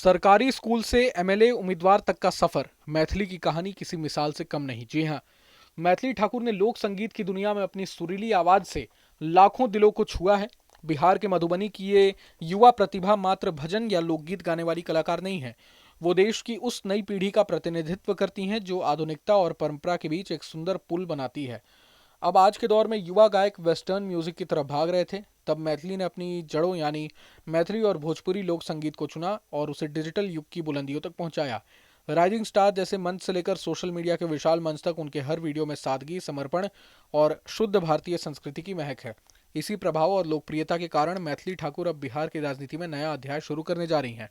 सरकारी स्कूल से एमएलए उम्मीदवार तक का सफर, मैथिली की कहानी किसी मिसाल से कम नहीं। जी हां, मैथिली ठाकुर ने लोक संगीत की दुनिया में अपनी सुरीली आवाज से लाखों दिलों को छुआ है। बिहार के मधुबनी की ये युवा प्रतिभा मात्र भजन या लोकगीत गाने वाली कलाकार नहीं है। वो देश की उस नई पीढ़ी का प्रतिनिधित्व करती हैं जो आधुनिकता और परंपरा के बीच एक सुंदर पुल बनाती है। अब आज के दौर में युवा गायक वेस्टर्न म्यूजिक की तरफ भाग रहे थे, तब मैथिली ने अपनी जड़ों यानी मैथिली और भोजपुरी लोक संगीत को चुना और उसे डिजिटल युग की बुलंदियों तक पहुंचाया। राइजिंग स्टार जैसे मंच से लेकर सोशल मीडिया के विशाल मंच तक उनके हर वीडियो में सादगी, समर्पण और शुद्ध भारतीय संस्कृति की महक है। इसी प्रभाव और लोकप्रियता के कारण मैथिली ठाकुर अब बिहार की राजनीति में नया अध्याय शुरू करने जा रही हैं।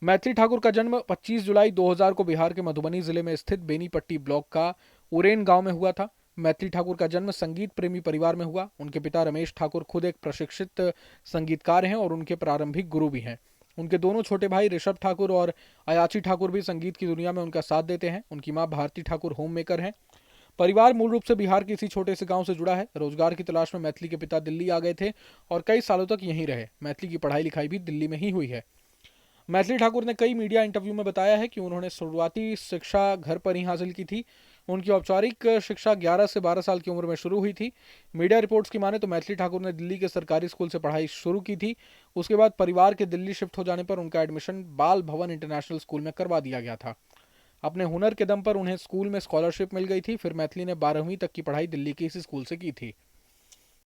मैथिली ठाकुर का जन्म 25 जुलाई 2000 को बिहार के मधुबनी जिले में स्थित बेनीपट्टी ब्लॉक का उरेन गांव में हुआ था। मैथिली ठाकुर का जन्म संगीत प्रेमी परिवार में हुआ। उनके पिता रमेश ठाकुर खुद एक प्रशिक्षित संगीतकार हैं और उनके प्रारंभिक गुरु भी हैं। उनके दोनों छोटे भाई ऋषभ ठाकुर और अयाची ठाकुर भी संगीत की दुनिया में उनका साथ देते हैं। उनकी मां भारती ठाकुर होम मेकर हैं। परिवार मूल रूप से बिहार के इसी छोटे से गांव से जुड़ा है। रोजगार की तलाश में मैथिली के पिता दिल्ली आ गए थे और कई सालों तक यहीं रहे। मैथिली की पढ़ाई लिखाई भी दिल्ली में ही हुई है। मैथिली ठाकुर ने कई मीडिया इंटरव्यू में बताया है कि उन्होंने शुरुआती शिक्षा घर पर ही हासिल की थी। उनकी औपचारिक शिक्षा 11 से 12 साल की उम्र में शुरू हुई थी। मीडिया रिपोर्ट्स की माने तो मैथिली ठाकुर ने दिल्ली के सरकारी स्कूल से पढ़ाई शुरू की थी। उसके बाद परिवार के दिल्ली शिफ्ट हो जाने पर उनका एडमिशन बाल भवन इंटरनेशनल स्कूल में करवा दिया गया था। अपने हुनर के दम पर उन्हें स्कूल में स्कॉलरशिप मिल गई थी। फिर मैथिली ने 12वीं तक की पढ़ाई दिल्ली के इसी स्कूल से की थी।